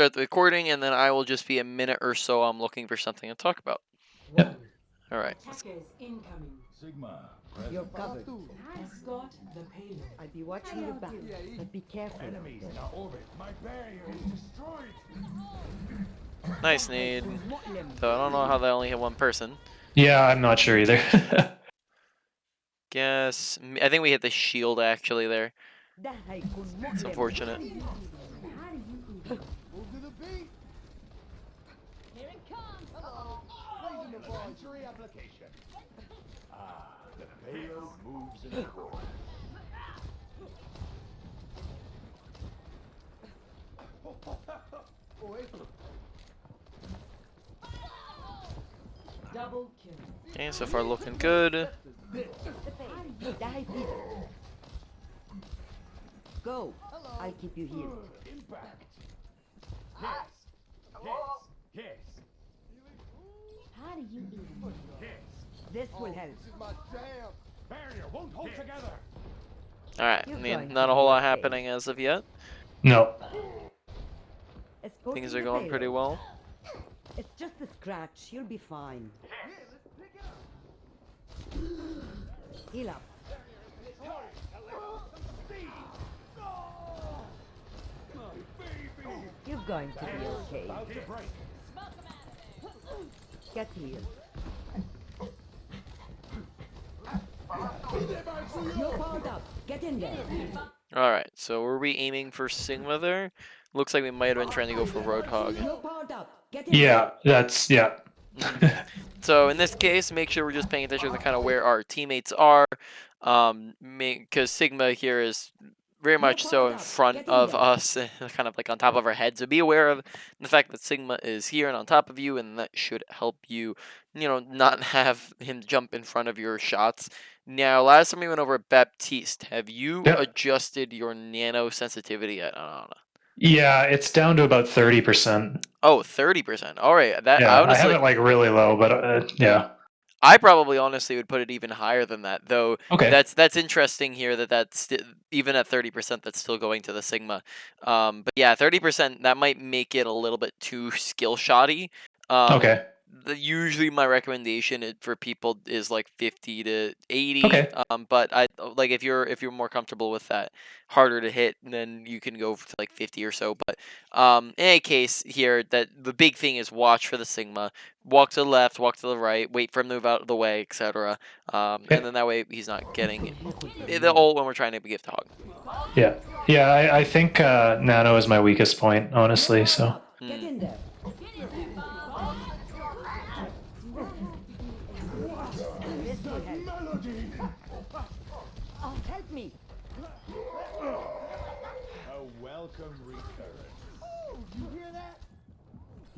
start the recording, and then I will just be a minute or so. I'm looking for something to talk about. Yep. All right. Attackers incoming. Sigma. You're covered. Escort the payload. I'll be watching your back, but be careful. Enemies in our orbit. My barrier is destroyed. Nice need. So I don't know how they only hit one person. Yeah, I'm not sure either. Guess I think we hit the shield actually there. It's unfortunate. Move to the beat. Here it comes. Raising the bar. Entry application. Ah, the payload moves in the core. Double kill. Okay, so far looking good. Go. I'll keep you here. Impact. Yes. Yes. Yes. How do you even? Yes. This will help. This is my jam. Barrier won't hold together. All right. I mean, not a whole lot happening as of yet. No. Things are going pretty well. It's just a scratch. You'll be fine. Heal up. You're going to be okay. About to break. Get here. You're powered up. Get in there. All right. So were we aiming for Sigma there? Looks like we might have been trying to go for Roadhog. You're powered up. Get in Yeah, that's yeah. So in this case, make sure we're just paying attention to kind of where our teammates are, because Sigma here is very much so in front of us, kind of like on top of our heads. So be aware of the fact that Sigma is here and on top of you, and that should help you, not have him jump in front of your shots. Now, last time we went over Baptiste, have you Yep. adjusted your nano sensitivity yet? Yeah, it's down to about 30%. Oh, 30%. All right. That Yeah, I honestly, have it like really low, but yeah. I probably honestly would put it even higher than that, though. Okay. That's interesting here that's even at 30%, that's still going to the Sigma. But yeah, 30%, that might make it a little bit too skill shoddy. Okay. Usually my recommendation for people is like 50 to 80. Okay. But I like if you're more comfortable with that harder to hit, then you can go to like 50 or so. But in any case here, that the big thing is watch for the Sigma. Walk to the left, walk to the right, wait for him to move out of the way, etc. And then that way he's not getting the ult when we're trying to gift hog. Yeah. Yeah, I think Nano is my weakest point, honestly, so. Get in there. Help me. A welcome recurrence. Oh, you hear that?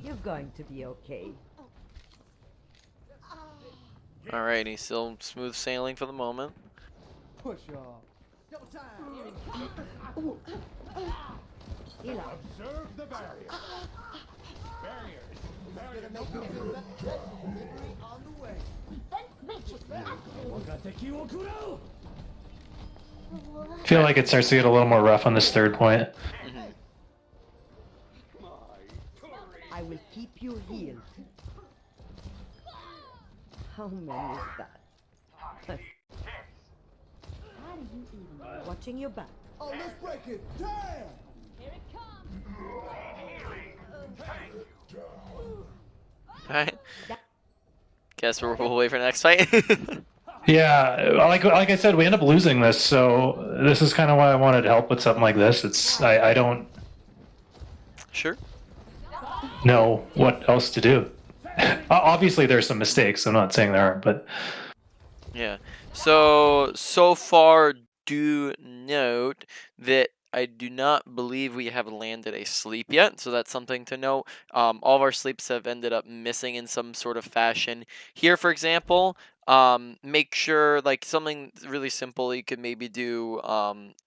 You're going to be okay. Alrighty, still smooth sailing for the moment. Push off. Double time. Heal up. Observe the barrier. Barrier. Barrier. On the way. Matrix I feel like it starts to get a little more rough on this third point. I will keep you healed. How many is that? How do you even? Watching your back. Oh, let's break it. Damn. Here it comes. Alright. Guess we'll wait for the next fight. Yeah, like I said, we end up losing this, so this is kind of why I wanted help with something like this. I don't Sure. know what else to do. Obviously, there's some mistakes. I'm not saying there aren't, but Yeah. So far, do note that I do not believe we have landed a sleep yet, so that's something to note. All of our sleeps have ended up missing in some sort of fashion. Here, for example, make sure, like, something really simple you could maybe do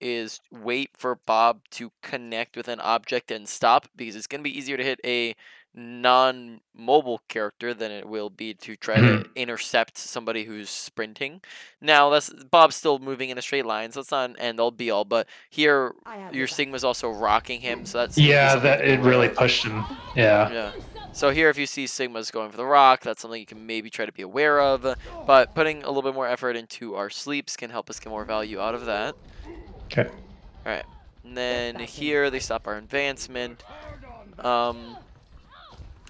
is wait for Bob to connect with an object and stop, because it's going to be easier to hit a non-mobile character than it will be to try to intercept somebody who's sprinting. Now that's Bob's still moving in a straight line, so it's not an end all be all. But here I have your the back. Sigma's also rocking him, so that's Yeah, something that to be it aware really of. pushed him. Yeah. Yeah. So here, if you see Sigma's going for the rock, that's something you can maybe try to be aware of. But putting a little bit more effort into our sleeps can help us get more value out of that. Okay. All right. And then here they stop our advancement.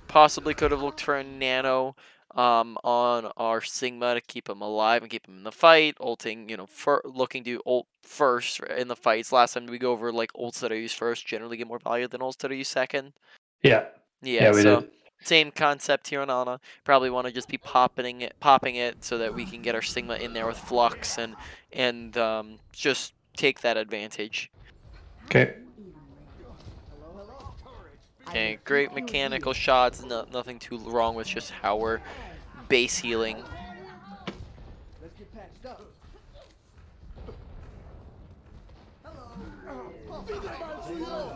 Possibly could have looked for a nano on our Sigma to keep him alive and keep him in the fight. Ulting, looking to ult first in the fights. Last time we go over like ults that are used first generally get more value than ults that are used second. Yeah. Yeah, Yeah, we so did. same concept here on Ana. Probably want to just be popping it so that we can get our Sigma in there with Flux and just take that advantage. Okay. Okay, great mechanical shots. Nothing too wrong with just how we're base healing. Let's get patched up.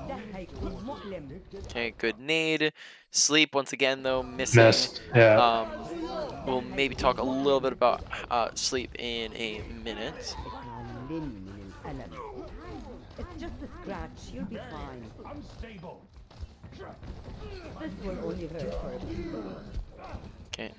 ده هيكون مؤلم. Okay, good nade. Sleep once again though, missing. Missed. Yeah. We'll maybe talk a little bit about sleep in a minute. اتعلمي من الألم. It's just a scratch. You'll be fine. Unstable. This will only hurt for a bit. Okay,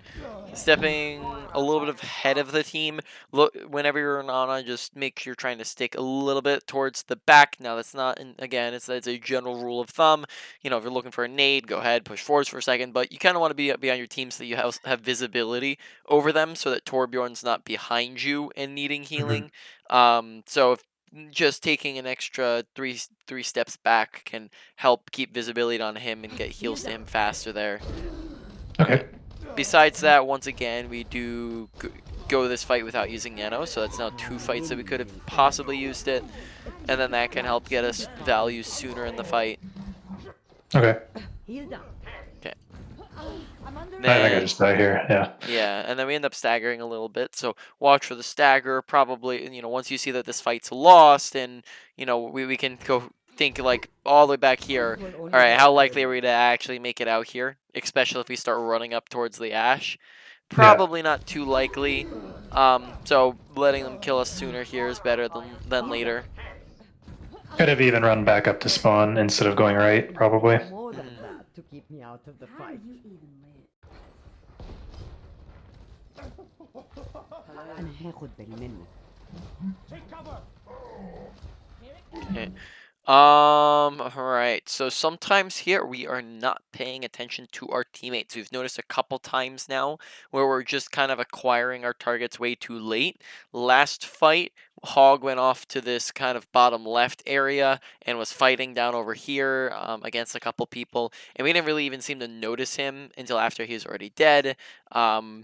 stepping a little bit ahead of the team. Look, whenever you're in Ana, just make sure you're trying to stick a little bit towards the back. Now that's not, again, it's a general rule of thumb. If you're looking for a nade, go ahead, push forwards for a second. But you kind of want to be behind your team so that you have visibility over them, so that Torbjorn's not behind you and needing healing. So if just taking an extra three steps back can help keep visibility on him and get heals to him faster there. Okay. Besides that, once again, we do go this fight without using Nano, so that's now 2 fights that we could have possibly used it, and then that can help get us value sooner in the fight. Okay. Heal down. Okay. I'm under I think I Then, just die here. Yeah. yeah, and then we end up staggering a little bit, so watch for the stagger. Probably, once you see that this fight's lost, and, we can go think, like, all the way back here. This will only Alright, hurt how for a likely bit. are we to actually make it out here? Especially if we start running up towards the Ash. Yeah. Probably not too likely. So letting them kill us sooner here is better than later. Could have even run back up to spawn instead of going right, probably. More than that to keep me out of the fight. أنا هاخد بالي منك. Take cover. Okay. Alright, so sometimes here we are not paying attention to our teammates. We've noticed a couple times now where we're just kind of acquiring our targets way too late. Last fight, Hog went off to this kind of bottom left area and was fighting down over here against a couple people, and we didn't really even seem to notice him until after he was already dead.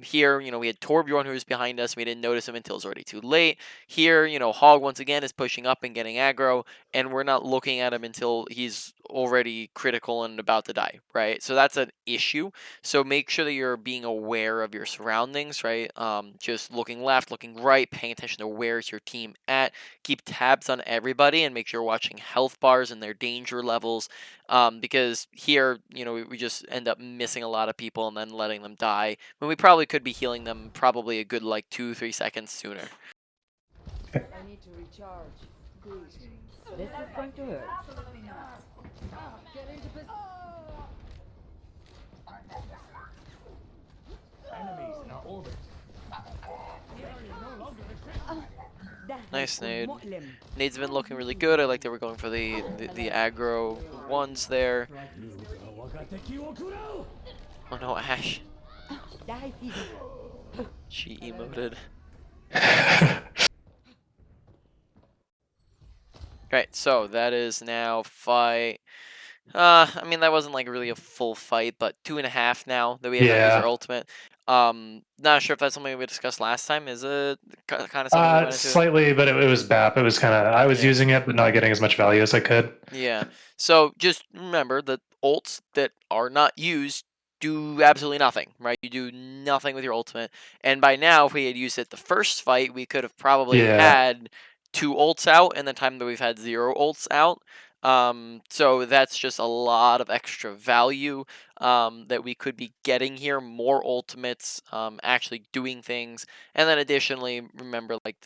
Here, we had Torbjorn who was behind us. We didn't notice him until it was already too late. Here, Hog once again is pushing up and getting aggro, and we're not looking at him until he's already critical and about to die, right? So that's an issue. So make sure that you're being aware of your surroundings, right? Just looking left, looking right, paying attention to where's your team at. Keep tabs on everybody and make sure you're watching health bars and their danger levels, because here, we just end up missing a lot of people and then letting them die when we probably could be healing them probably a good like 2-3 seconds sooner. I need to recharge. This is going to hurt. Get into position. Enemies in our orbit. The area no longer exists. ده Nice هيكون nade. مؤلم. Nade's been looking really good. I like that we're going for the aggro ones there. Oh no, Ash. ده هيفيدك. She emoted. Right, so that is now fight. I mean, that wasn't like really a full fight, but 2.5 now that we have not used our ultimate. Not sure if that's something we discussed last time. Is it kind of something we went into? Slightly, but it was BAP. It was kind of, I was Yeah. using it, but not getting as much value as I could. Yeah. So just remember that ults that are not used do absolutely nothing, right? You do nothing with your ultimate. And by now, if we had used it the first fight, we could have probably Yeah. had 2 ults out in the time that we've had 0 ults out. So that's just a lot of extra value that we could be getting here. More ultimates, actually doing things, and then additionally, remember like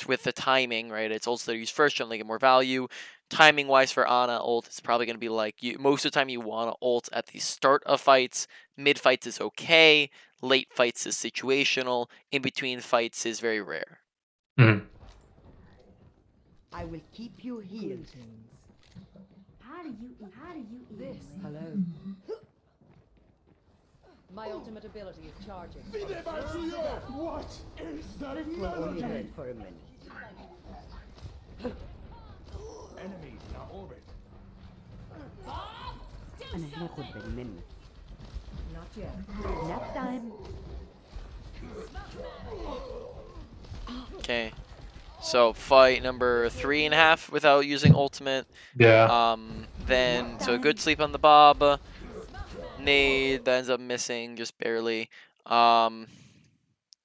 with the timing, right? It's ults that are used first generally get more value. Timing wise for Ana ult, it's probably going to be like most of the time you want to ult at the start of fights. Mid fights is okay. Late fights is situational. In between fights is very rare. Mhm. I will keep you healed. How do you eat This. Hello. My ultimate ability is charging. What is that? This will only hurt for a minute. Enemies in our orbit. أنا هاخد بالي منك. Not yet. Nap time. Okay. So fight number 3.5 without using ultimate. Yeah. Then so a good sleep on the Bob. Nade that ends up missing just barely. All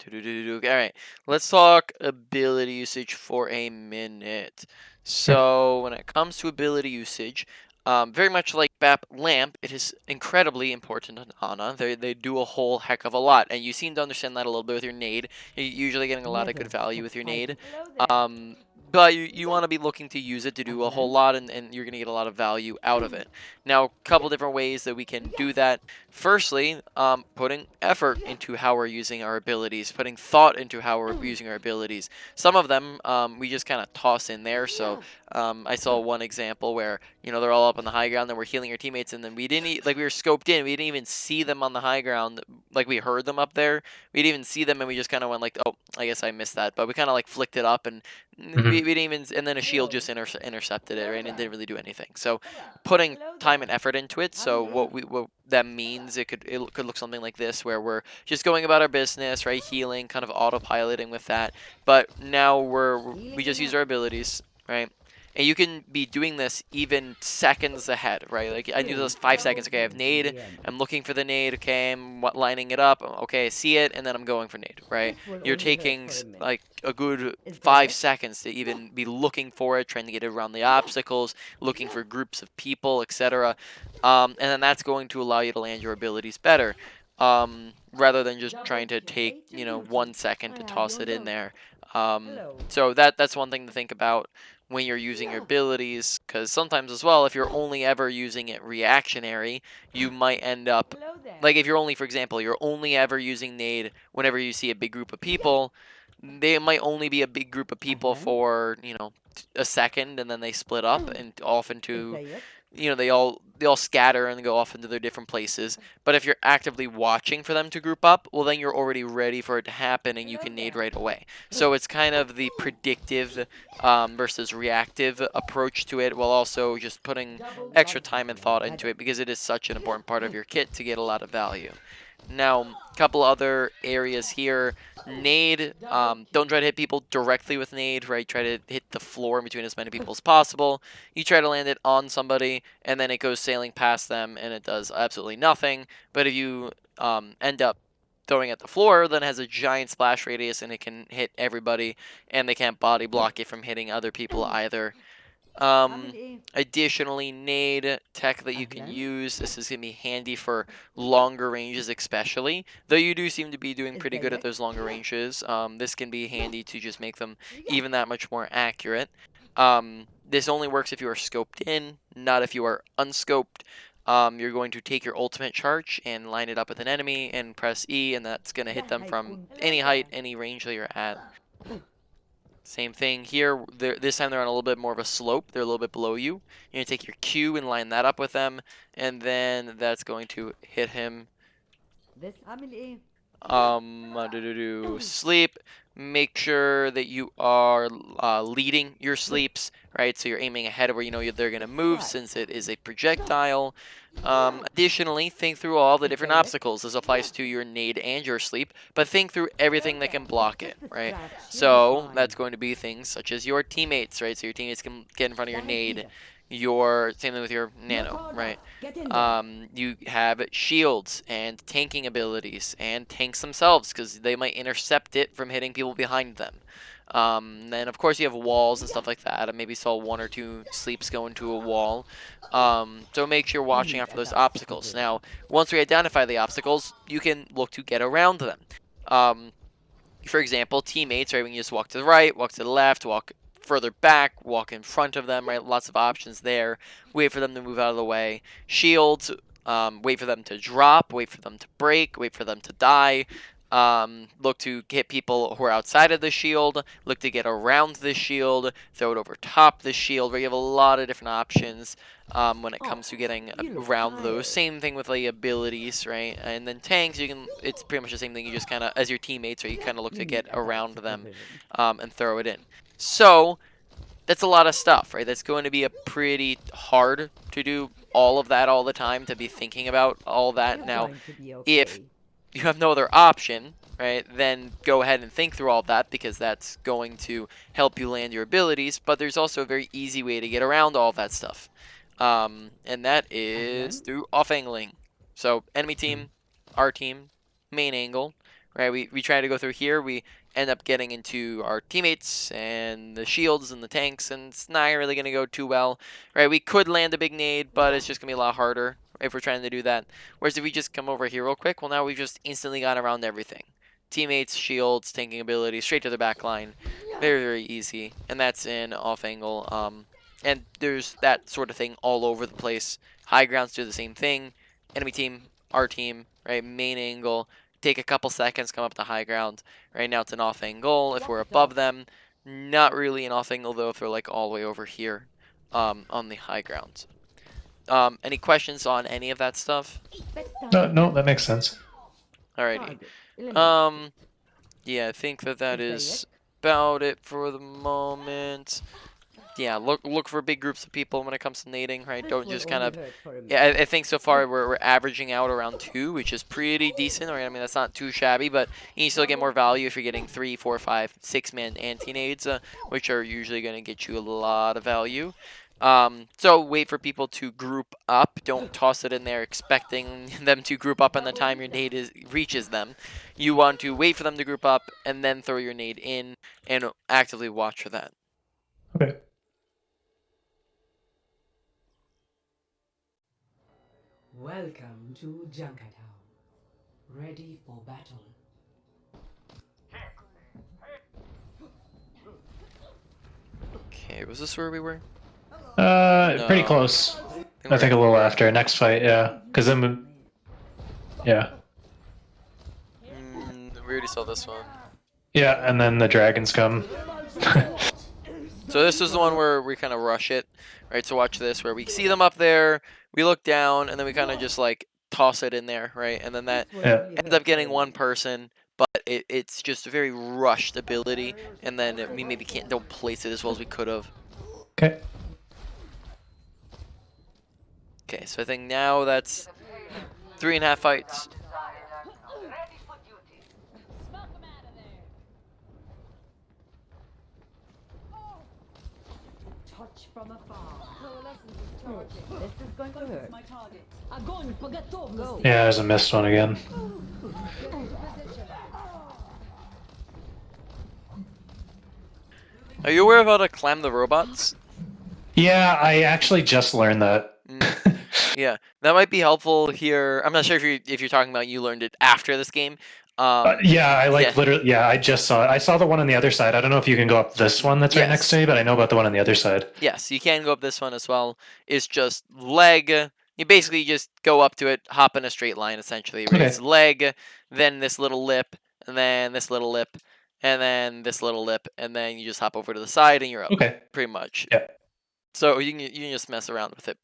right, let's talk ability usage for a minute. So when it comes to ability usage, very much like BAP Lamp, it is incredibly important on Ana. They do a whole heck of a lot, and you seem to understand that a little bit with your nade. You're usually getting a lot of good value with your nade. But you want to be looking to use it to do a whole lot, and you're going to get a lot of value out of it. Now, a couple different ways that we can do that. Firstly, putting effort into how we're using our abilities, putting thought into how we're using our abilities. Some of them we just kind of toss in there. So I saw one example where they're all up on the high ground, then we're healing our teammates, and then we didn't we were scoped in, we didn't even see them on the high ground, like we heard them up there, we didn't even see them, and we just kind of went like, oh, I guess I missed that, but we kind of like flicked it up, and we didn't even, and then a shield just intercepted it, right, and it didn't really do anything. So putting time and effort into it. So what that means, it could look something like this, where we're just going about our business, right, healing, kind of autopiloting with that, but now we just use our abilities, right? And you can be doing this even seconds ahead, right? Like I do this 5 seconds. Okay, I have nade. I'm looking for the nade. Okay, I'm lining it up. Okay, I see it, and then I'm going for nade, right? You're taking like a good 5 seconds to even be looking for it, trying to get around the obstacles, looking for groups of people, etc. And then that's going to allow you to land your abilities better, rather than just trying to take 1 second to toss it in there. So that's one thing to think about when you're using your abilities, because sometimes as well, if you're only ever using it reactionary, you might end up, like if you're only, for example, you're only ever using nade whenever you see a big group of people, they might only be a big group of people for, a second, and then they split up and off into, they all scatter and go off into their different places. But if you're actively watching for them to group up, well, then you're already ready for it to happen, and you can nade right away. So it's kind of the predictive versus reactive approach to it, while also just putting extra time and thought into it, because it is such an important part of your kit to get a lot of value. Now, a couple other areas here. Nade, don't try to hit people directly with nade, right? Try to hit the floor in between as many people as possible. You try to land it on somebody, and then it goes sailing past them, and it does absolutely nothing. But if you end up throwing at the floor, then it has a giant splash radius, and it can hit everybody, and they can't body block it from hitting other people either. Additionally, nade tech that you can use. This is going to be handy for longer ranges especially, though you do seem to be doing pretty good at those longer ranges. This can be handy to just make them even that much more accurate. This only works if you are scoped in, not if you are unscoped. You're going to take your ultimate charge and line it up with an enemy and press E, and that's going to hit them from any height, any range that you're at. Same thing here. This time they're on a little bit more of a slope. They're a little bit below you. You're going to take your Q and line that up with them, and then that's going to hit him. Sleep. Make sure that you are leading your sleeps, right? So you're aiming ahead of where you know they're going to move, since it is a projectile. Additionally, think through all the different obstacles. This applies to your nade and your sleep, but think through everything that can block it, right? So that's going to be things such as your teammates, right? So your teammates can get in front of your nade. Same thing with your nano, right? You have shields and tanking abilities and tanks themselves, because they might intercept it from hitting people behind them. Then of course you have walls and stuff like that. I maybe saw 1 or 2 sleeps go into a wall. So make sure you're watching out for those obstacles. Now, once we identify the obstacles, you can look to get around them. For example, teammates, right? We can just walk to the right, walk to the left, walk further back, walk in front of them, right? Lots of options there. Wait for them to move out of the way. Shields, wait for them to drop, wait for them to break, wait for them to die. Look to hit people who are outside of the shield, look to get around the shield, throw it over top the shield, where you have a lot of different options when it comes to getting around those. Same thing with the abilities, right? And then tanks, you can, it's pretty much the same thing. You just kind of, as your teammates, right, you kind of look to get around them and throw it in. So that's a lot of stuff, right? That's going to be a pretty hard to do all of that all the time, to be thinking about all that. Now, if you have no other option, right, then go ahead and think through all of that, because that's going to help you land your abilities. But there's also a very easy way to get around all of that stuff, and that is through off-angling. So enemy team, our team, main angle, right? We try to go through here. We end up getting into our teammates and the shields and the tanks, and it's not really going to go too well, right? We could land a big nade, but it's just going to be a lot harder if we're trying to do that. Whereas if we just come over here real quick, well, now we've just instantly got around everything. Teammates, shields, tanking ability, straight to the back line. Very, very easy. And that's in off angle. And there's that sort of thing all over the place. High grounds do the same thing. Enemy team, our team, right? Main angle. Take a couple seconds, come up to high ground. Right now it's an off angle. If we're above them, not really an off angle though, if they're like all the way over here on the high ground. Any questions on any of that stuff? No, that makes sense. Alrighty. Yeah, I think that is about it for the moment. Yeah, look for big groups of people when it comes to nading, right? Don't just kind of... Yeah, I think so far we're averaging out around 2, which is pretty decent, right? I mean, that's not too shabby, but you can still get more value if you're getting 3, 4, 5, 6-man anti-nades, which are usually going to get you a lot of value. So wait for people to group up. Don't toss it in there expecting them to group up on the time your nade reaches them. You want to wait for them to group up and then throw your nade in and actively watch for that. Okay. Welcome to Junkertown. Ready for battle. Okay, was this where we were? Pretty close. I think a little after next fight, yeah. Because then, yeah. We already saw this one. Yeah, and then the dragons come. So this is the one where we kind of rush it, right? So watch this, where we see them up there, we look down, and then we kind of just like toss it in there, right? And then that ends up getting one person, but it's just a very rushed ability, and then we maybe don't place it as well as we could have. Okay. Okay, so I think now that's 3.5 fights. Touch from afar. This is going to hurt. Go. Yeah, there's a missed one again. Are you aware of how to climb the robots? Yeah, I actually just learned that. Yeah, that might be helpful here. I'm not sure if you're talking about you learned it after this game. Yeah, I literally. Yeah, I just saw it. I saw the one on the other side. I don't know if you can go up this one that's right next to me, but I know about the one on the other side. Yes, you can go up this one as well. It's just leg. You basically just go up to it, hop in a straight line essentially. Right? Okay. It's leg, then this little lip, and then this little lip, and then this little lip, and then you just hop over to the side and you're up. Okay. Pretty much. Yeah. So you can just mess around with it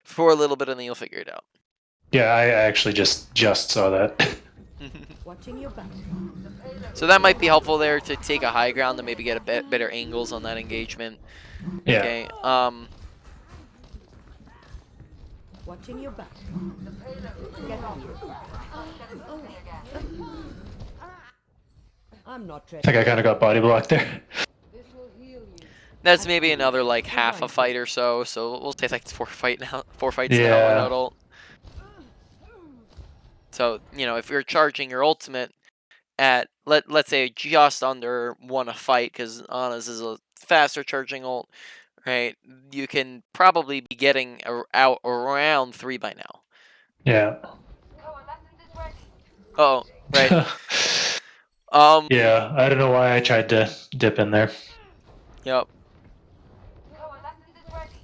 for a little bit and then you'll figure it out. Yeah, I actually just saw that. Watching your back. So that might be helpful there to take a high ground and maybe get a better angles on that engagement. Yeah. Okay. Watching your back. Get on you. I'm not I ready. think I kind of got body blocked there. That's maybe another like half a fight or so. So we'll say like 4 fights now in Yeah. total. So, you know, if you're charging your ultimate, at let's say just under 1 a fight, because Ana's is a faster charging ult, right? You can probably be getting out around 3 by now. Yeah. Oh, right. Yeah, I don't know why I tried to dip in there. Yep.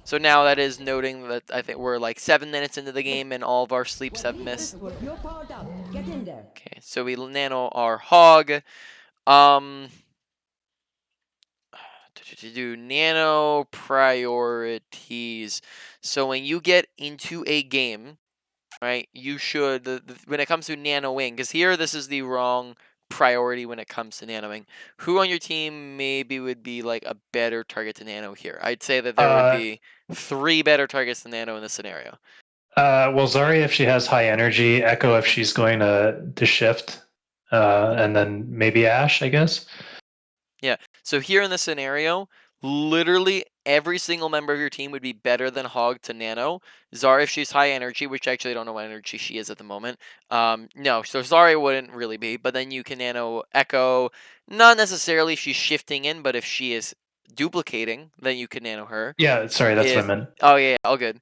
So now that is noting that I think we're like 7 minutes into the game and all of our sleeps have missed. Westwood, you're powered up. Get in there. Okay, so we nano our hog. To do nano priorities. So when you get into a game, right, you should, when it comes to nanoing, because here this is the wrong priority when it comes to nanoing. Who on your team maybe would be like a better target to nano here? I'd say that there would be 3 better targets to nano in this scenario. Well, Zarya if she has high energy, Echo if she's going to shift, and then maybe Ashe, I guess. Yeah. So here in this scenario, literally every single member of your team would be better than Hog to Nano. Zarya if she's high energy, which actually I don't know what energy she is at the moment. No, so Zarya wouldn't really be, but then you can Nano Echo. Not necessarily if she's shifting in, but if she is duplicating, then you can Nano her. Yeah, sorry, that's what I meant. Oh yeah, all good.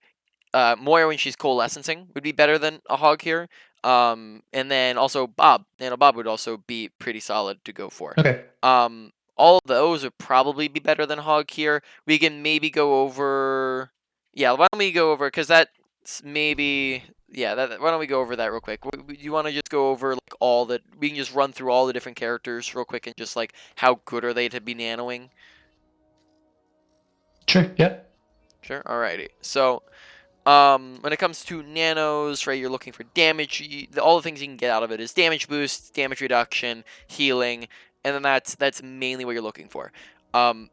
Moira when she's coalescing would be better than a Hog here. And then also Bob, Nano Bob would also be pretty solid to go for. Okay. All of those would probably be better than Hog here. We can maybe go over. Yeah, why don't we go over, because that's maybe. Yeah, why don't we go over that real quick? You want to just go over like all the. We can just run through all the different characters real quick and just like how good are they to be nanoing? Sure. Yeah. Sure. Alrighty. So. When it comes to nanos, right, you're looking for damage. All the things you can get out of it is damage boost, damage reduction, healing, and then that's mainly what you're looking for.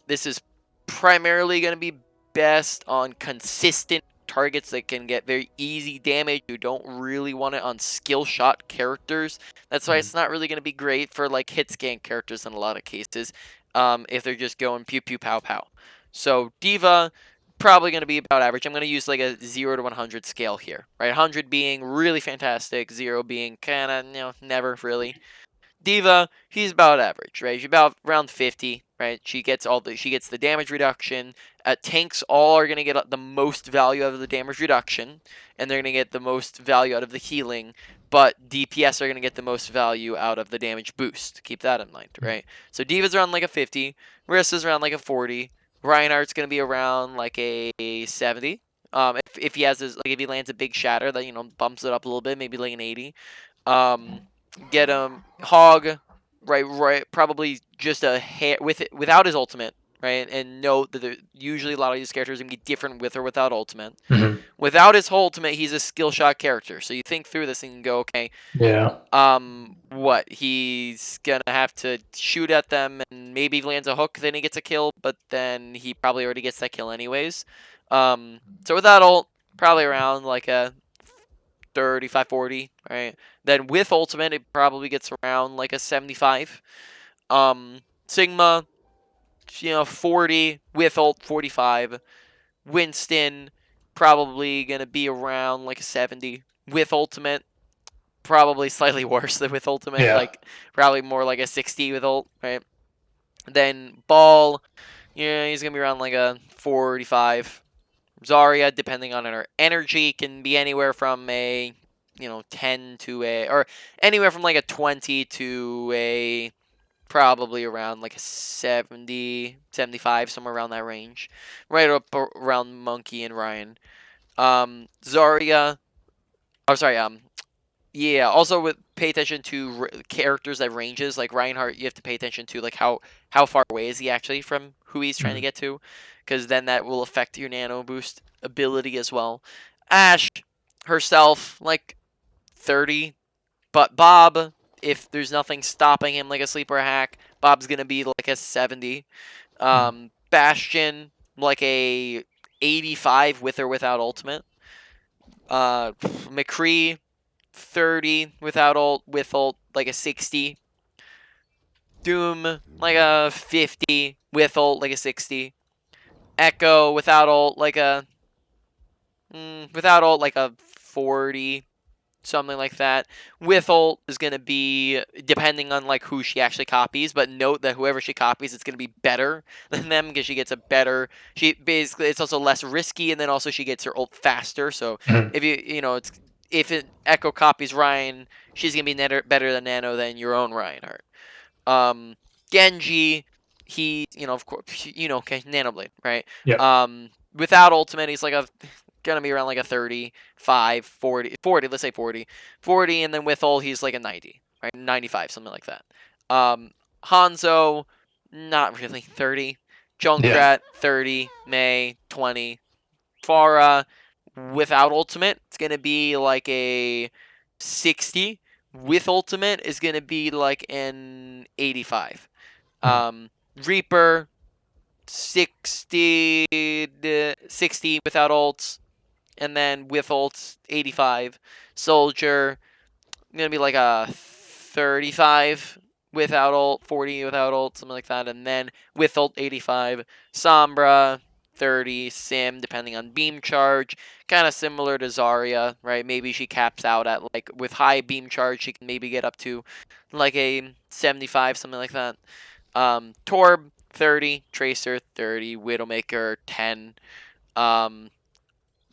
This is primarily going to be best on consistent targets that can get very easy damage. You don't really want it on skill shot characters. That's why it's not really going to be great for like hit scan characters in a lot of cases. If they're just going pew pew pow pow. So Diva, probably going to be about average. I'm going to use like a 0 to 100 scale here, right? 100 being really fantastic, 0 being kind of, never really. Diva, she's about average, right? She's about around 50, right? She gets the damage reduction. Tanks all are going to get the most value out of the damage reduction, and they're going to get the most value out of the healing, but DPS are going to get the most value out of the damage boost. Keep that in mind, right? So Diva's around like a 50, Marissa's around like a 40, Reinhardt's going to be around like a 70. If he has if he lands a big shatter that bumps it up a little bit, maybe like an 80. Get him Hog, right, probably just a hair without his ultimate, right? And note that usually a lot of these characters are gonna be different with or without ultimate. Mm-hmm. Without his ultimate, he's a skill shot character. So you think through this and you go, okay, Yeah. what, he's gonna have to shoot at them and maybe lands a hook, then he gets a kill, but then he probably already gets that kill anyways. So without ult, probably around like a 35, 40, right? Then with ultimate, it probably gets around like a 75. Sigma, 40, with ult, 45. Winston, probably gonna be around like a 70. With ultimate, probably slightly worse than with ultimate, Yeah. like probably more like a 60 with ult, right? Then Ball, he's gonna be around like a 45. Zarya, depending on her energy, can be anywhere from a 10 to or anywhere from like a 20 to a probably around like a 70, 75, somewhere around that range. Right up around Monkey and Ryan. Zarya, sorry, yeah, also pay attention to characters that ranges. Like Reinhardt, you have to pay attention to like how far away is he actually from who he's trying to get to, because then that will affect your nano boost ability as well. Ashe herself, like 30, but Bob, if there's nothing stopping him like a sleeper hack, Bob's gonna be like a 70. Bastion, like a 85 with or without ultimate. McCree, 30 without ult, with ult, like a 60. Doom, like a 50, with ult, like a 60. Echo, without ult, like a 40. something like that. With ult is going to be depending on like who she actually copies, but note that whoever she copies, it's going to be better than them because she gets a better. She basically it's also less risky, and then also she gets her ult faster. So Mhm. if it's if Echo copies Ryan, she's going to be better than Nano than your own Reinhardt. Genji, he, of course, okay, Nanoblade, right? Yep. Without ultimate, he's like gonna be around like a 35, 40, let's say 40, and then with ult, he's like a 90, right? 95, something like that. Hanzo, not really 30. Yeah. Junkrat, 30. Mei, 20. Pharah, without ultimate, it's gonna be like a 60. With ultimate is gonna be like an 85. Reaper, 60 without ults, and then with ults 85. Soldier, gonna be like a 35 without ult, 40 without ult, something like that, and then with ult 85. Sombra, 30. Sim, depending on beam charge, kind of similar to Zarya, right? Maybe she caps out at like with high beam charge, she can maybe get up to like a 75, something like that. Torb, 30. Tracer, 30. Widowmaker, 10.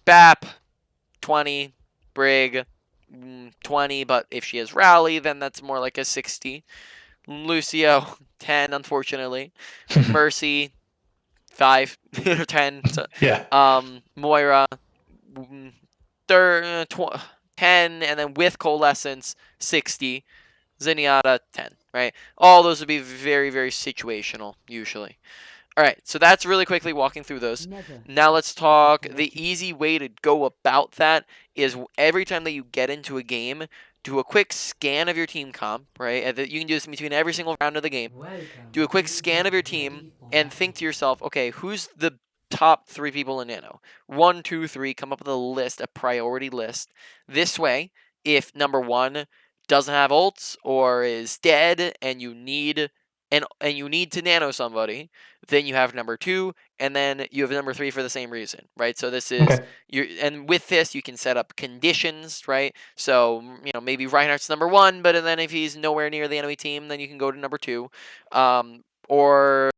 Bap, 20. Brig, 20, but if she has Rally, then that's more like a 60. Lucio, 10, unfortunately. Mercy, 5 or 10. So, Yeah. Moira, 10, and then with Coalescence, 60. Zenyatta, 10, right? All those would be very, very situational, usually. All right, so that's really quickly walking through those. Never Now let's stop talk. looking The forward to easy way to go about that is every time that you get into a game, do a quick scan of your team comp, right? And you can do this between every single round of the game. Welcome Do a quick to scan of your team Ready for and Battle. think to yourself, okay, who's the top 3 people in Nano? 1, 2, 3. Come up with a list, a priority list. This way, if number 1 doesn't have ults or is dead and you need to nano somebody, then you have number 2, and then you have number 3 for the same reason, right? So this is Okay. and with this you can set up conditions, right? So maybe Reinhardt's number 1, but then if he's nowhere near the enemy team, then you can go to number 2. Or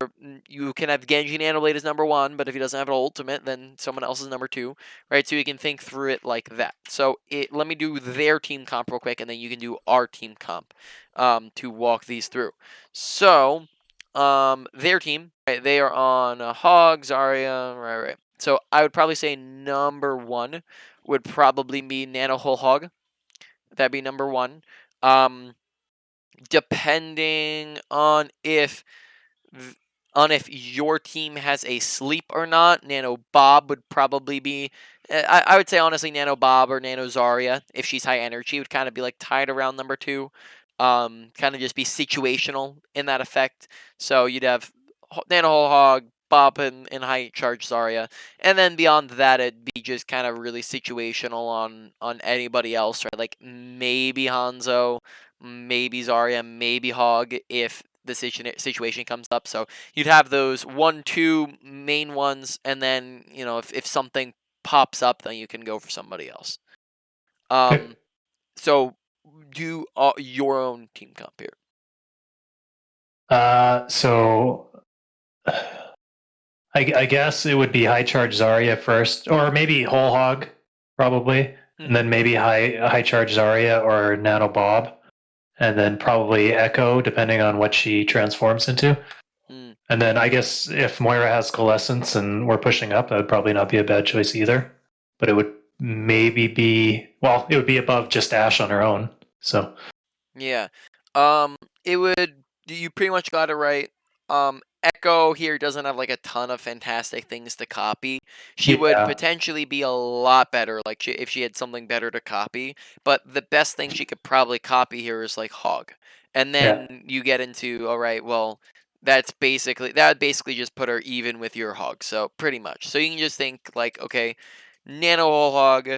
you can have Genji Nanoblade as number 1, but if he doesn't have an ultimate, then someone else is number 2, right? So you can think through it like that. So let me do their team comp real quick, and then you can do our team comp to walk these through. So their team, right? They are on Hog, Zarya, right. So I would probably say number 1 would probably be Nano Whole Hog. That'd be number 1. Depending on if your team has a sleep or not, Nano Bob would probably be. I would say honestly, Nano Bob or Nano Zarya, if she's high energy, would kind of be like tied around number 2. Kind of just be situational in that effect. So you'd have Nano Whole Hog, Bob, and high charge Zarya, and then beyond that, it'd be just kind of really situational on anybody else, right? Like maybe Hanzo, maybe Zarya, maybe Hog if the situation comes up. So you'd have those 1, 2 main ones, and then if something pops up, then you can go for somebody else. Okay. So do your own team comp here. So I guess it would be high charge Zarya first, or maybe whole hog, probably, and then maybe high charge Zarya or Nano Bob, and then probably Echo, depending on what she transforms into. Mm. And then I guess if Moira has Coalescence and we're pushing up, that would probably not be a bad choice either. But it would maybe be, well, it would be above just Ashe on her own. So Yeah. It would. You pretty much got it right. Echo here doesn't have like a ton of fantastic things to copy. She would yeah, potentially be a lot better, like if she had something better to copy. But the best thing she could probably copy here is like Hog, and yeah, then you get into all right. Well, that would basically just put her even with your Hog. So pretty much. So you can just think like, okay, Nano Whole Hog,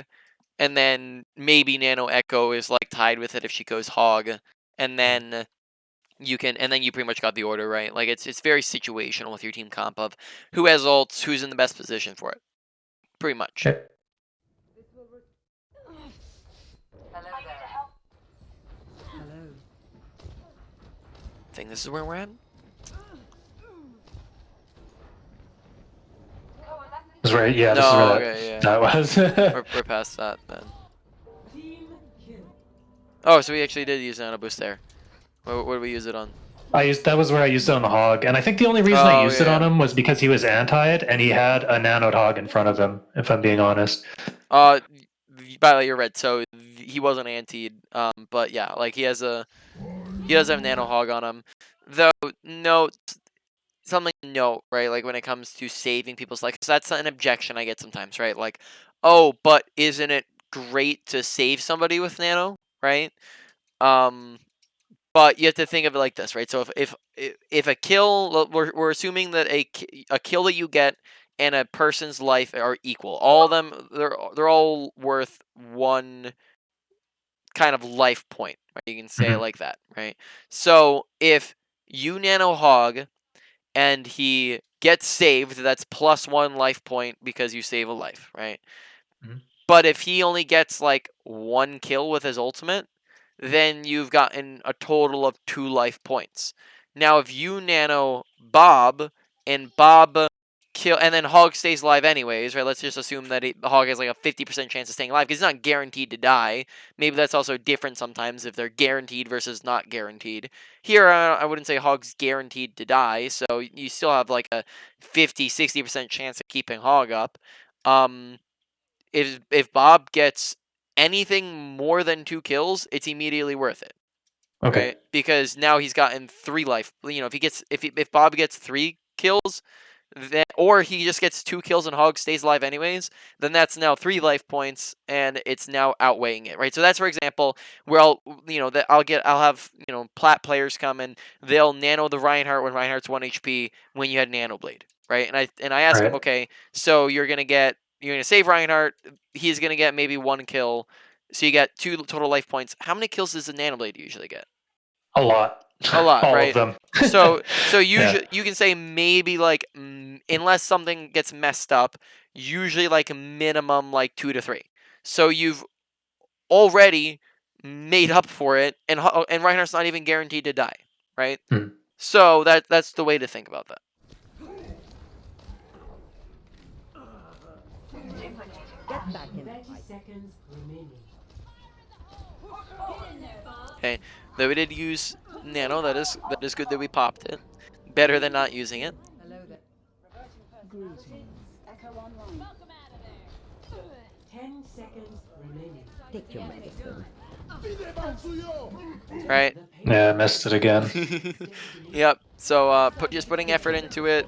and then maybe Nano Echo is like tied with it if she goes Hog, and then you pretty much got the order right. Like it's very situational with your team comp of who has ults, who's in the best position for it. Pretty much. okay. Hello there. think this is where we're at. This is where, yeah, this is No, where okay, yeah. that was. We're past that then. Team kill. Oh, so we actually did use nano boost there. What did we use it on? That was where I used it on the hog, and I think the only reason I Oh, used it on yeah. him was because he was anti-it, and he had a nanoed hog in front of him. If I'm being honest. By the way, you're right. So he wasn't antied. But yeah, like he does have nano hog on him. Though note something to note, right? Like when it comes to saving people's life, 'cause that's an objection I get sometimes, right? Like, oh, but isn't it great to save somebody with nano, right? Um, but you have to think of it like this, right? So if a kill, we're assuming that a kill that you get and a person's life are equal. All of them, they're all worth one kind of life point, right? You can say it like that, right? So if you nano hog and he gets saved, that's +1 life point because you save a life, right? Mhm. But if he only gets like 1 kill with his ultimate, then you've gotten a total of 2 life points. Now, if you nano Bob and Bob kill, and then Hog stays alive anyways, right? Let's just assume that the Hog has like a 50% chance of staying alive because he's not guaranteed to die. Maybe that's also different sometimes if they're guaranteed versus not guaranteed. Here, I wouldn't say Hog's guaranteed to die, so you still have like a 50-60% chance of keeping Hog up. If Bob gets anything more than 2 kills, it's immediately worth it. Okay. Right? Because now he's gotten 3 life. You know, if Bob gets 3 kills, then, or he just gets 2 kills and Hog stays alive anyways, then that's now 3 life points and it's now outweighing it, right? So that's, for example, where I'll have, plat players come and they'll nano the Reinhardt when Reinhardt's 1 HP when you had nano blade, right? And I ask him, Right. okay, so you're gonna save Reinhardt, he's gonna get maybe 1 kill, so you get 2 total life points. How many kills does the nano blade usually get? A lot. A lot, All right? of them. So Yeah. usually you can say maybe like unless something gets messed up, usually like a minimum like 2 to 3. So you've already made up for it, and Reinhardt's not even guaranteed to die, right? Hmm. So that's the way to think about that. Get back in the 30 fight. seconds remaining. Okay, though we did use nano, that is good that we popped it. Better than not using it. Hello there. Greetings. Echo online. 10 seconds remaining. Take your medicine. Right. The pain Yeah, I missed it again. Yep. So just putting effort into it.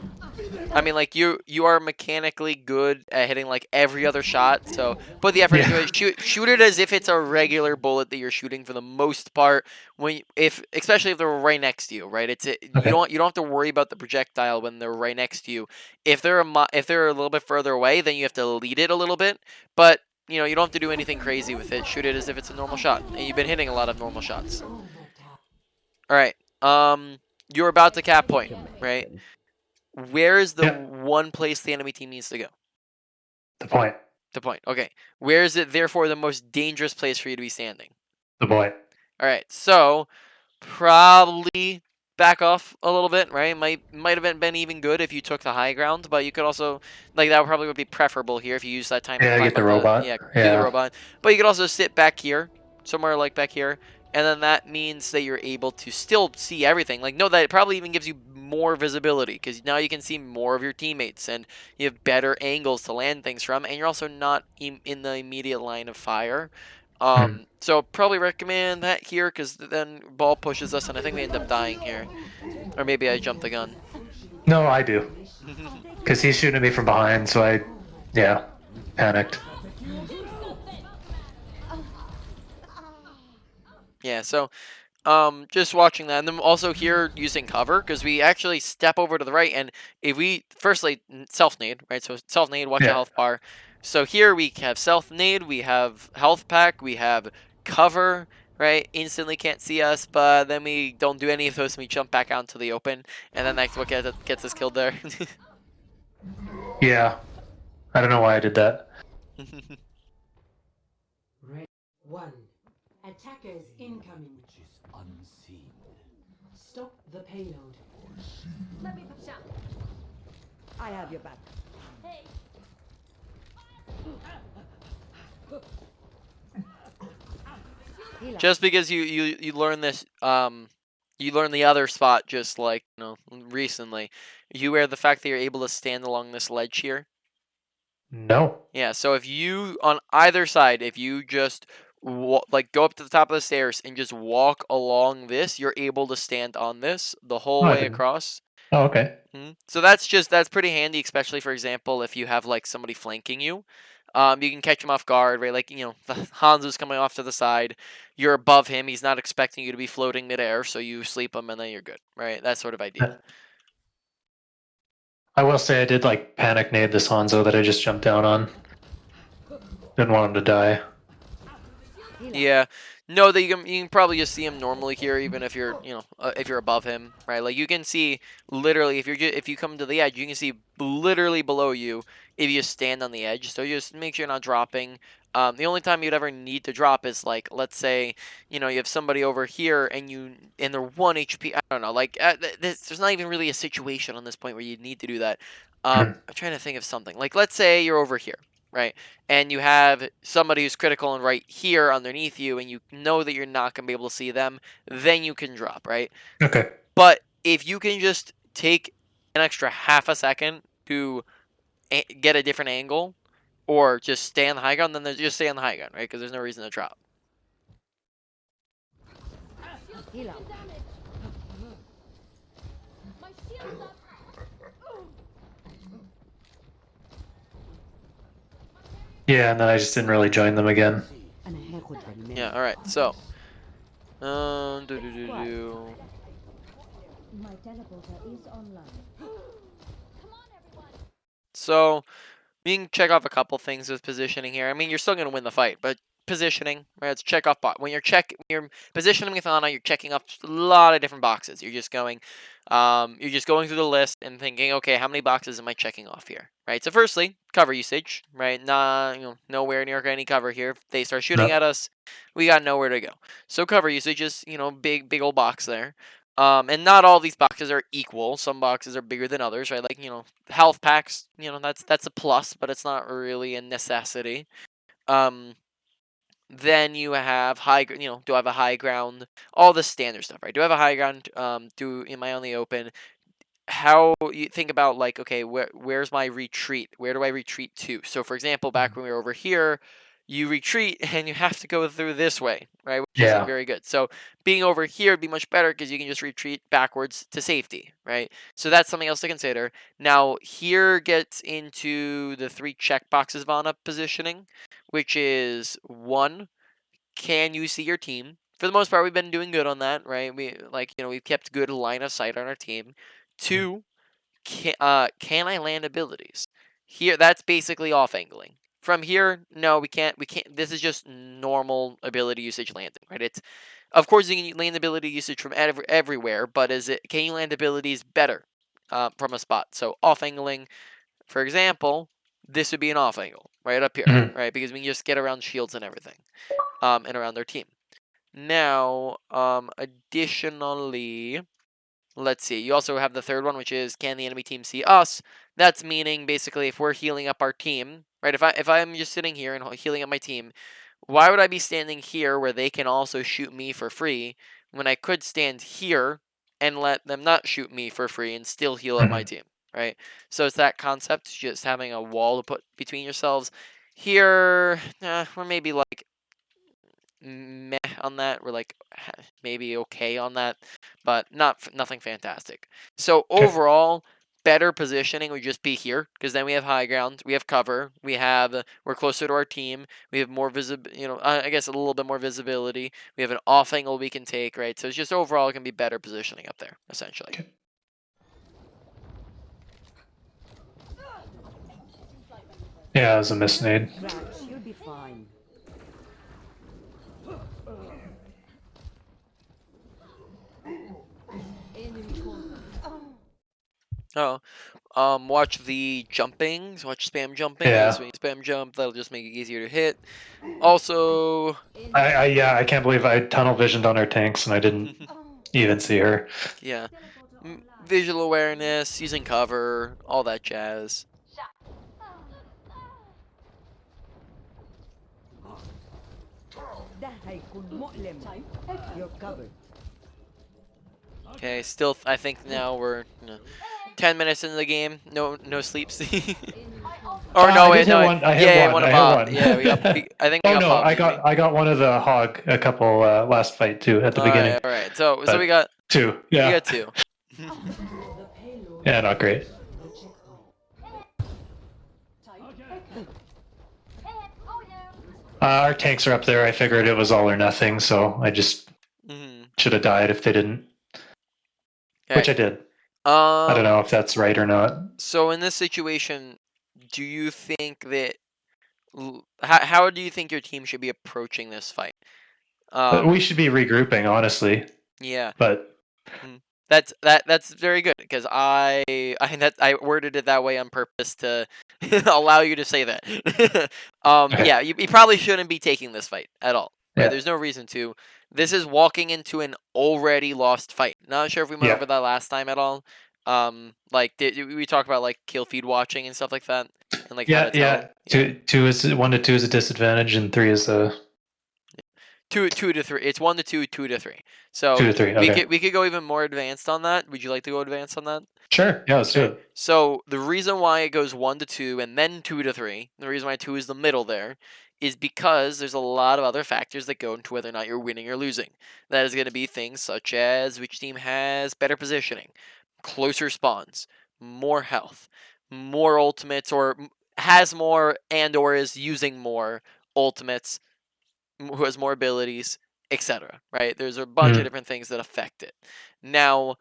I mean, like you are mechanically good at hitting like every other shot. So put the effort into Yeah. it. Shoot it as if it's a regular bullet that you're shooting for the most part. Especially if they're right next to you, right? You Okay. don't have to worry about the projectile when they're right next to you. If they're a little bit further away, then you have to lead it a little bit. But you don't have to do anything crazy with it. Shoot it as if it's a normal shot, and you've been hitting a lot of normal shots. All right. You're about to cap point, Take your right? medicine. Where is the Yeah. one place the enemy team needs to go? The point. The point. Okay. Where is it, therefore, the most dangerous place for you to be standing? The point. All right. So, probably back off a little bit, right? Might have been even good if you took the high ground, but you could also, like, that probably would be preferable here if you use that time to Yeah, climb get the up robot. do the Yeah. robot. But you could also sit back here, somewhere like back here, and then that means that you're able to still see everything. Like, no, that probably even gives you more visibility because now you can see more of your teammates and you have better angles to land things from, and you're also not in the immediate line of fire. So probably recommend that here because then ball pushes us and I think we end up dying here. Or maybe I jumped the gun. No, I do. Because he's shooting at me from behind, so yeah, panicked. Yeah, so just watching that, and then also here using cover because we actually step over to the right, and if we firstly self nade, right? So self nade, watch a Yeah. health bar. So here we have self nade, we have health pack, we have cover, right? Instantly can't see us, but then we don't do any of those, and we jump back out into the open, and then that's what gets us killed there. Yeah. I don't know why I did that. Red 1. Attackers incoming. Which is unseen. Stop the payload. Let me push up. I have your back. Hey. Heal up. Just because you learn this, you learn the other spot just like recently. You aware of the fact that you're able to stand along this ledge here? No. Yeah. So if you on either side, if you just like go up to the top of the stairs and just walk along this, you're able to stand on this the whole Oh, I way didn't. across. Oh, okay. So that's pretty handy, especially for example if you have like somebody flanking you. You can catch him off guard, right? Like Hanzo's coming off to the side, you're above him, he's not expecting you to be floating midair, so you sleep him and then you're good, right? That sort of idea. I will say I did like panic nade this Hanzo that I just jumped down on. Didn't want him to die. Heal up. Yeah, no, that you can probably just see him normally here, even if you're if you're above him, right? Like you can see literally if you come to the edge, you can see literally below you if you stand on the edge. So you just make sure you're not dropping. The only time you'd ever need to drop is like let's say you have somebody over here and they're 1 HP. I don't know, like there's not even really a situation on this point where you need to do that. I'm trying to think of something. Like let's say you're over here, right? And you have somebody who's critical and right here underneath you, and you know that you're not going to be able to see them, then you can drop, right? Okay. But if you can just take an extra half a second to get a different angle, or just stay on the high ground, then just stay on the high ground, right? Because there's no reason to drop. Heal up. My shield's up. Yeah, and then I just didn't really join them again. أنا هاخد بالي منك. Yeah, alright, so. Do. My teleporter is online. So, you can check off a couple things with positioning here. I mean, you're still going to win the fight, but positioning, right? It's check off bot. When you're positioning with Ana, you're checking off a lot of different boxes. You're just going through the list and thinking, okay, how many boxes am I checking off here, right? So, firstly, cover usage, right? Nowhere near any cover here. If they start shooting No. at us, we got nowhere to go. So, cover usage is big old box there. And not all these boxes are equal. Some boxes are bigger than others, right? Like, health packs, that's a plus, but it's not really a necessity. Then you have do I have a high ground? All the standard stuff, right? Do I have a high ground? Am I on the open? How you think about like, okay, where's my retreat? Where do I retreat to? So for example, back when we were over here, you retreat and you have to go through this way, right? Which isn't Yeah. very good. So being over here would be much better because you can just retreat backwards to safety, right? So that's something else to consider. Now here gets into the 3 checkboxes of on-up positioning, which is 1, can you see your team? For the most part, we've been doing good on that, right? We've kept good line of sight on our team. 2, can I land abilities? Here, that's basically off angling. From here, no, we can't. We can't. This is just normal ability usage landing, right? Of course, you can land ability usage from everywhere, but can you land abilities better from a spot? So off angling, for example, this would be an off angle right up here, right? Because we can just get around shields and everything, and around their team. Now, additionally, let's see. You also have the third one, which is can the enemy team see us? That's meaning basically if we're healing up our team, right? If I'm just sitting here and healing up my team, why would I be standing here where they can also shoot me for free when I could stand here and let them not shoot me for free and still heal up my team, right? So it's that concept, just having a wall to put between yourselves. Here, we're maybe like meh on that. We're like maybe okay on that, but nothing fantastic. So overall, better positioning would just be here because then we have high ground, we have cover, we're closer to our team, we have more I guess a little bit more visibility. We have an off angle we can take, right? So it's just overall it can be better positioning up there essentially. Okay. Yeah, it was a misnade. Scratch, you'll be fine. Enemy corner. Oh, watch the jumpings. Watch spam jumping. Yeah. Because when you spam jump, that'll just make it easier to hit. Also, I can't believe I tunnel visioned on our tanks and I didn't You even see her. Yeah. Teleporter online. Visual awareness, using cover, all that jazz. ده هيكون مؤلم. You're covered. Okay, still, I think now we're 10 minutes into the game. No sleeps. Or I no, did wait, hit no, one. I hit yeah, one. one of I hit Bob. one. Yeah, I think we Oh got no, Bob. I didn't we? got one of the hog a couple last fight too at the beginning. All right. So But we got two. Yeah. we got two. The payload. Yeah, not great. The checkpoint. Our tanks are up there. I figured it was all or nothing, so I just Mhm. should have died if they didn't. Which I did. I don't know if that's right or not. So in this situation, do you think that how do you think your team should be approaching this fight? We should be regrouping, honestly. Yeah. But That's very good because I worded it that way on purpose to allow you to say that. Yeah, you probably shouldn't be taking this fight at all. Right? Yeah. There's no reason to. This is walking into an already lost fight. Not sure if we went Yeah. over that last time at all. Like did we talk about like kill feed watching and stuff like that, and like how to tell. Two is 1 to 2 is a disadvantage, and 3 is a 2 to 3. It's 1 to 2, 2 to 3. So 2 to 3. Okay. we could go even more advanced on that. Would you like to go advanced on that? Sure. Yeah, let's do it. So the reason why it goes 1 to 2 and then 2 to 3, the reason why 2 is the middle there, is because there's a lot of other factors that go into whether or not you're winning or losing. That is going to be things such as which team has better positioning, closer spawns, more health, more ultimates, or has more and or is using more ultimates, who has more abilities, etc. Right? There's a bunch of different things that affect it. Now,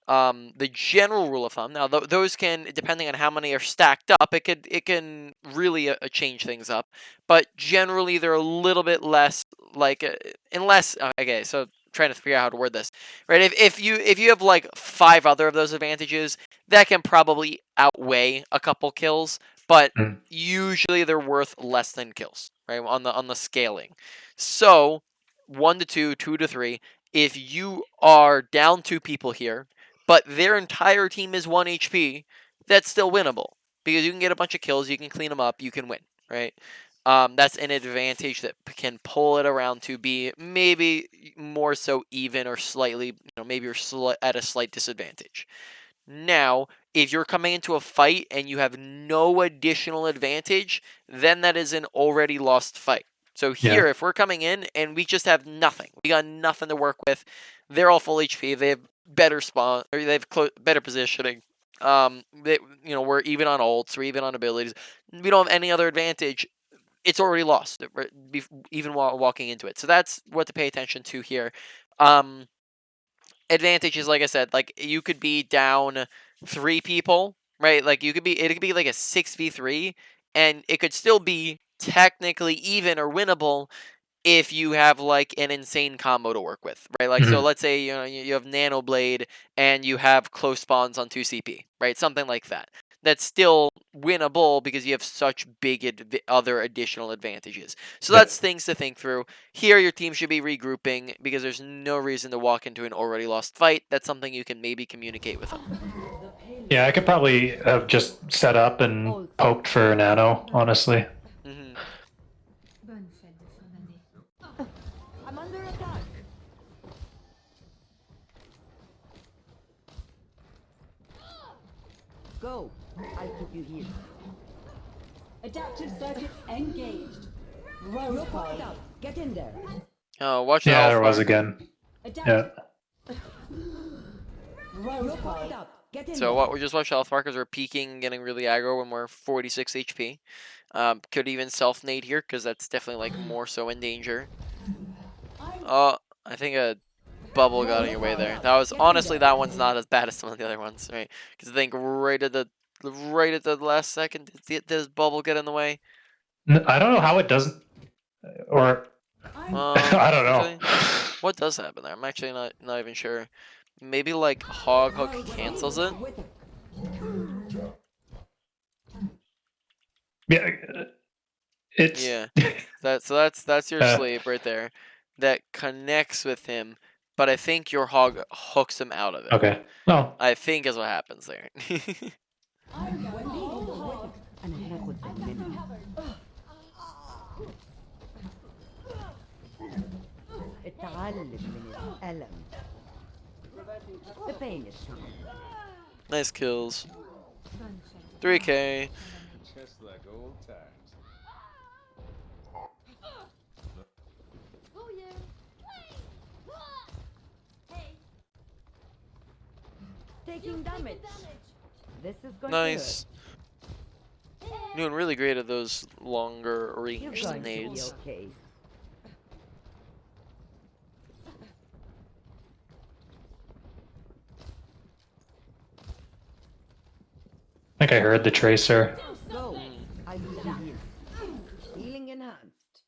the general rule of thumb. Now, those can, depending on how many are stacked up, it can really change things up. But generally, they're a little bit less like unless. Okay, so trying to figure out how to word this. Right? If you have like 5 other of those advantages, that can probably outweigh a couple kills. But usually they're worth less than kills. Right? On the scaling. So 1 to 2, 2 to 3. If you are down 2 people here, but their entire team is 1 HP, that's still winnable because you can get a bunch of kills, you can clean them up, you can win, right? That's an advantage that can pull it around to be maybe more so even or slightly, maybe you're at a slight disadvantage. Now, if you're coming into a fight and you have no additional advantage, then that is an already lost fight. So here, if we're coming in and we just have nothing, we got nothing to work with, they're all full HP, they have better spawn, or they have better positioning. We're even on ults, we're even on abilities. We don't have any other advantage. It's already lost, even while walking into it. So that's what to pay attention to here. Advantages, like I said, like you could be down 3 people, right? Like it could be like a 6v3, and it could still be technically even or winnable if you have like an insane combo to work with, right? Like so let's say you have Nano Blade and you have close spawns on 2 CP, right? Something like that. That's still winnable because you have such big other additional advantages. So that's things to think through. Here your team should be regrouping because there's no reason to walk into an already lost fight. That's something you can maybe communicate with them. Yeah, I could probably have just set up and poked for Nano, honestly. Bonne fête de fin d'année. I'm under attack. Go. I'll keep you here. Adaptive circuits engaged. You're powered up. Get in there. Oh, watch the Yeah, health there was bar. again. Yeah. Adaptive. You're powered up. Get in So there. what we just watched health markers are peaking, getting really aggro when we're 46 HP. Could even self nade here because that's definitely like more so in danger. Oh, I think a bubble got in your way there. That was honestly, that one's not as bad as some of the other ones, right? Because I think right at the last second, did this bubble get in the way? I don't know how it doesn't, or I don't know. Actually, what does happen there? I'm actually not even sure. Maybe like hog hook cancels it. Yeah, it's Yeah, that's your sleep right there. That connects with him, but I think your hog hooks him out of it. Okay. Well, I think is what happens there. أنا هاخد بالي منه. اتعلم من الألم. The pain is gone. Nice kills. Bonne fête. 3K. Just like old times. Oh yeah. Hey. Taking damage. This is going Nice. to hurt. Doing really great at those longer You're range going to be nades. okay. I think I heard the tracer. Go. I will heal. Healing enhanced.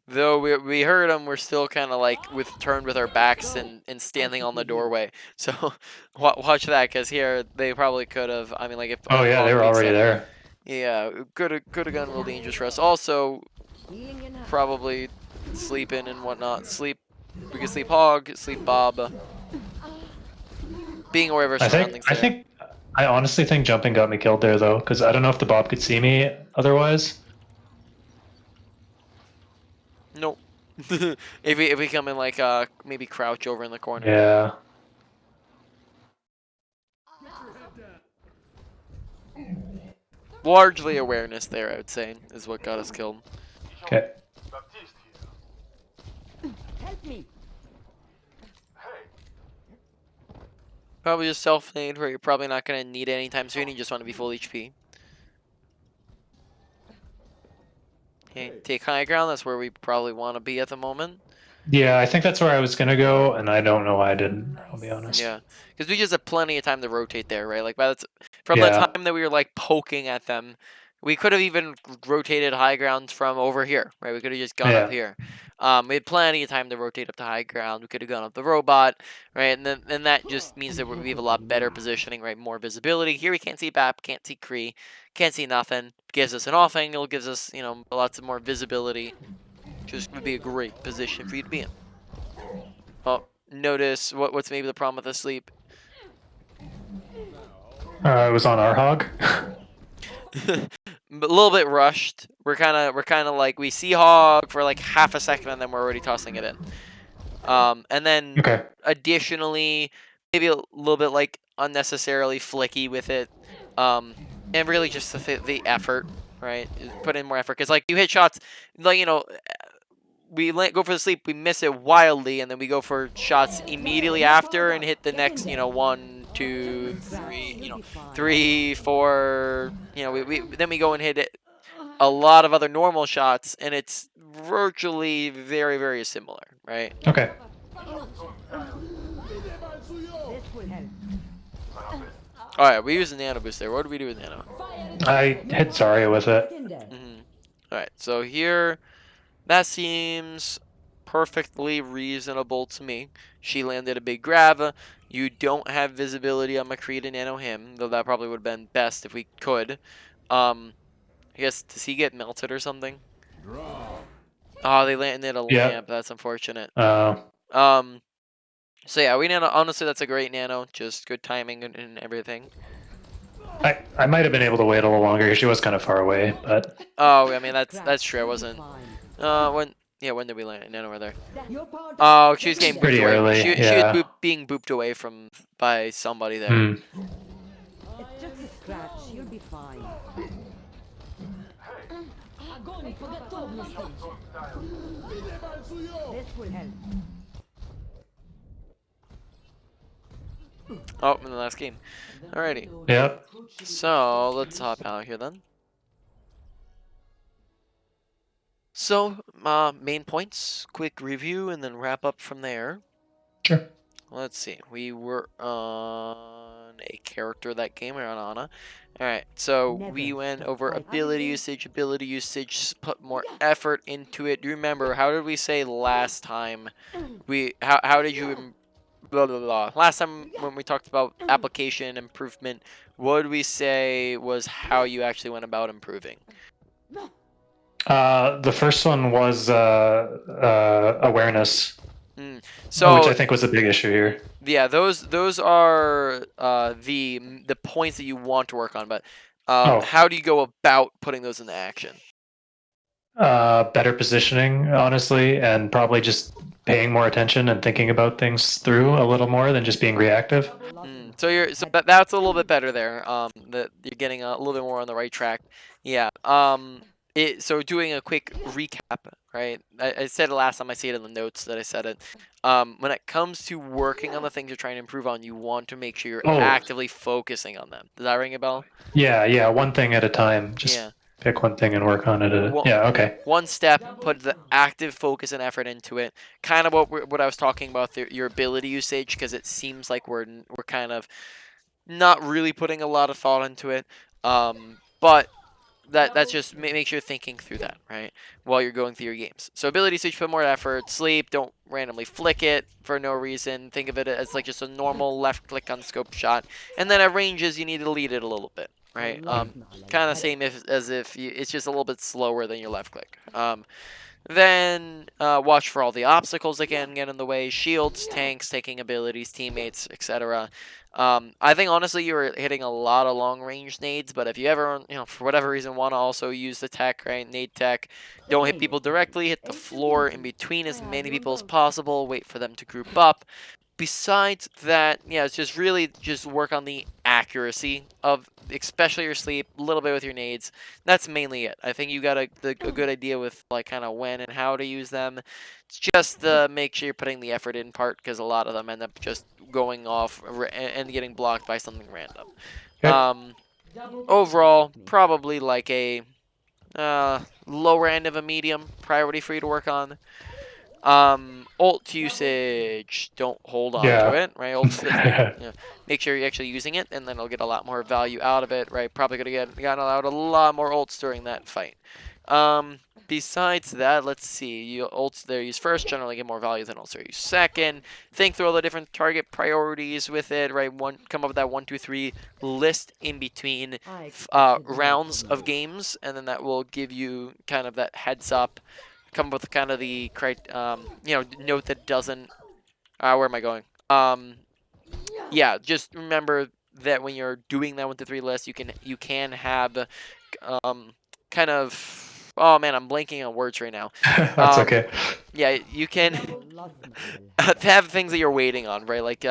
Though we heard them, we're still kind of like turned with our backs and standing on the doorway. So watch that, because here they probably could have. I mean, like if Oh our yeah, hog they were beats already them, there. yeah, could have gotten real dangerous for us. Also, Healing enhanced. probably sleeping and whatnot. We could sleep hog, sleep Bob. Being aware of our surroundings. I honestly think jumping got me killed there though, because I don't know if the Bob could see me otherwise. Nope. if we come in like maybe crouch over in the corner. Yeah. Largely awareness there, I would say, is what got us killed. Okay. Help me. Probably just self-made where you're probably not going to need it anytime soon. You just want to be full HP. Okay, take high ground. That's where we probably want to be at the moment. Yeah, I think that's where I was gonna go, and I don't know why I didn't. I'll be honest. Yeah, because we just have plenty of time to rotate there, right? Like from the Yeah. time that we were like poking at them, we could have even rotated high ground from over here, right? We could have just gone up here. We had plenty of time to rotate up to high ground. We could have gone up the robot, right? And then that just means that we have a lot better positioning, right? More visibility. Here we can't see BAP, can't see Kree, can't see nothing. Gives us an off angle, gives us, you know, lots of more visibility. Just would be a great position for you to be in. Oh, notice what's maybe the problem with the sleep. It was on our hog. A little bit rushed. We're kind of like we see hog for like half a second and then we're already tossing it in. And then Okay. additionally, maybe a little bit like unnecessarily flicky with it. And really just the effort, right? Put in more effort, because like you hit shots, like, you know, we go for the sleep, we miss it wildly, and then we go for shots immediately after and hit the next, you know, 1, 2, 3, you know, 3, 4, you know, then we go and hit it a lot of other normal shots, and it's virtually very, very similar, right? Okay. This will help. All right, we use the nano boost there. What do we do with nano? I hit Zarya with it. Get in there. All right, so here, that seems perfectly reasonable to me. She landed a big grab. You don't have visibility on McCree to nano him, though that probably would have been best if we could. I guess, does he get melted or something? Oh, they landed a Yeah. lamp. That's unfortunate. So yeah, we nano. Honestly, that's a great nano. Just good timing and everything. I might have been able to wait a little longer. She was kind of far away, but Oh, I mean that's true. I wasn't. When did we land nano over there? Your part. Oh, she was getting booped Pretty away. early, She yeah. was being booped away by somebody there. It's just a scratch. You'll be fine. Огонь по готовности. This will help. Oh, in the last game. Alrighty. Yep. So let's hop out here then. So, main points, quick review, and then wrap up from there. Sure. Let's see. We were on a character that game. We were on Ana. Alright, so we Never went stop over fighting. ability usage, put more effort into it. Do you remember, how did we say last time? How did you... Blah, blah, blah. Last time when we talked about application improvement, what did we say was how you actually went about improving? The first one was awareness. which So I think was a big issue here. yeah, those are the points that you want to work on. But Oh. how do you go about putting those into action? Better positioning, honestly, and probably just paying more attention and thinking about things through a little more than just being reactive. So that's a little bit better there. That you're getting a little bit more on the right track. Yeah. So doing a quick recap, right? I said it last time. I see it in the notes that I said it. When it comes to working on the things you're trying to improve on, you want to make sure you're Oh. actively focusing on them. Does that ring a bell? Yeah, one thing at a time. Just Yeah. pick one thing and work on it. Yeah, okay. One step, put the active focus and effort into it. Kind of what I was talking about, your ability usage, because it seems like we're kind of not really putting a lot of thought into it. But that's just make sure you're thinking through that, right, while you're going through your games. So ability switch, put more effort. Sleep, don't randomly flick it for no reason. Think of it as like just a normal left click on scope shot. And then at ranges, you need to lead it a little bit, right? Kind of same as if it's just a little bit slower than your left click. Then watch for all the obstacles that can get in the way, shields, tanks, taking abilities, teammates, etc. I think honestly you were hitting a lot of long range nades, but if you ever, for whatever reason want to also use the tech, right, nade tech, don't hit people directly, hit the floor in between as many people as possible, wait for them to group up. Besides that, yeah, it's just really just work on the accuracy of especially your sleep, a little bit with your nades. That's mainly it. I think you got a good idea with like kind of when and how to use them. It's just make sure you're putting the effort in part, because a lot of them end up just going off and getting blocked by something random. Okay. Overall, probably like a lower end of a medium priority for you to work on. Ult usage, don't hold on to it, right? Make sure you're actually using it, and then it'll get a lot more value out of it, right? Probably gonna get out a lot more ults during that fight. Besides that, let's see. You ults there use first, generally get more value than ults there use second. Think through all the different target priorities with it, right? Come up with that 1, 2, 3 list in between rounds of games, and then that will give you kind of that heads up. Come up with kind of the note that doesn't. Where am I going? Yeah, just remember that when you're doing that 1 to 3 list, you can have kind of. Oh man, I'm blanking on words right now. That's okay. Yeah, you can have things that you're waiting on, right? Like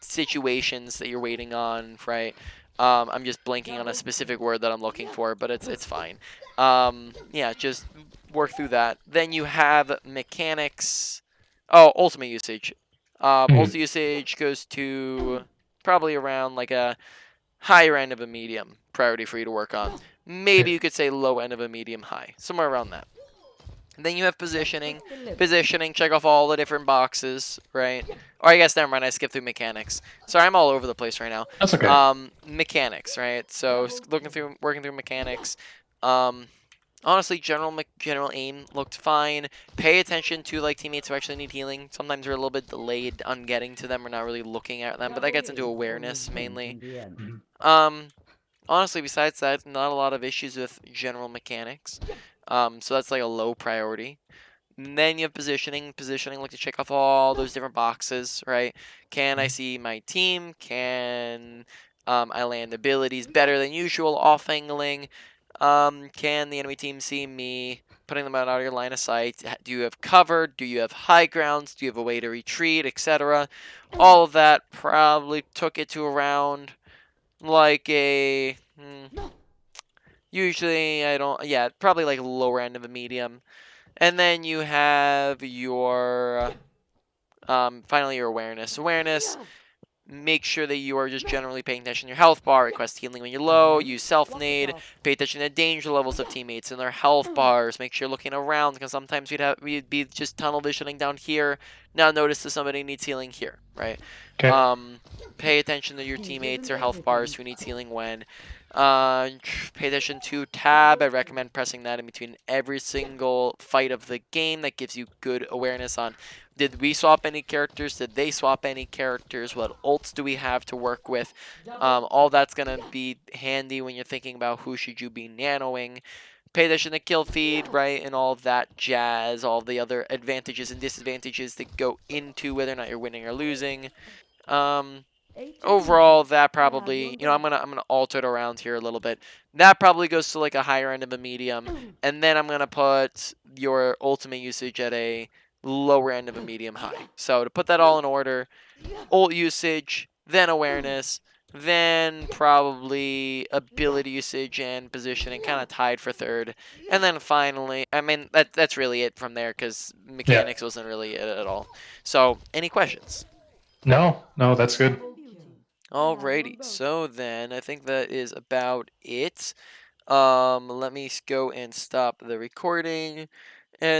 situations that you're waiting on, right? I'm just blanking on a specific word that I'm looking for, but it's fine. Yeah, just work through that. Then you have mechanics. Oh, ultimate usage. Ultimate usage goes to probably around like a higher end of a medium priority for you to work on. Maybe you could say low end of a medium high, somewhere around that. And then you have positioning. Positioning, check off all the different boxes, right? Or I guess never mind, I skipped through mechanics. Sorry, I'm all over the place right now. That's okay. Mechanics, right? So working through mechanics. Honestly, general aim looked fine. Pay attention to like teammates who actually need healing. Sometimes we're a little bit delayed on getting to them. We're not really looking at them, but that gets into awareness mainly. Honestly, besides that, not a lot of issues with general mechanics. So that's like a low priority. And then you have positioning. Positioning, like to check off all those different boxes, right? Can I see my team? Can I land abilities better than usual? Off angling. Can the enemy team see me? Putting them out of your line of sight. Do you have cover? Do you have high grounds? Do you have a way to retreat, etc.? All of that probably took it to around like a. Usually I don't. Yeah, probably like lower end of a medium. And then you have your, finally your awareness. Awareness, make sure that you are just generally paying attention to your health bar, request healing when you're low, use self-nade, pay attention to danger levels of teammates and their health bars, make sure you're looking around, because sometimes we'd be just tunnel visioning down here, now notice that somebody needs healing here, right? Okay. Pay attention to your teammates, their health bars, who needs healing when. Pay attention to tab. I recommend pressing that in between every single fight of the game. That gives you good awareness on, did we swap any characters? Did they swap any characters? What ults do we have to work with? All that's going to be handy when you're thinking about who should you be nanoing. pay attention to kill feed, right, and all of that jazz, all the other advantages and disadvantages that go into whether or not you're winning or losing. Overall, that probably, I'm gonna alter it around here a little bit. That probably goes to like a higher end of a medium, and then I'm gonna put your ultimate usage at a lower end of a medium high. So to put that all in order, ult usage, then awareness, then probably ability usage and positioning, kind of tied for third, and then finally, I mean that's really it from there because mechanics wasn't really it at all. So any questions? No, that's good. Alrighty, so then I think that is about it. Let me go and stop the recording, and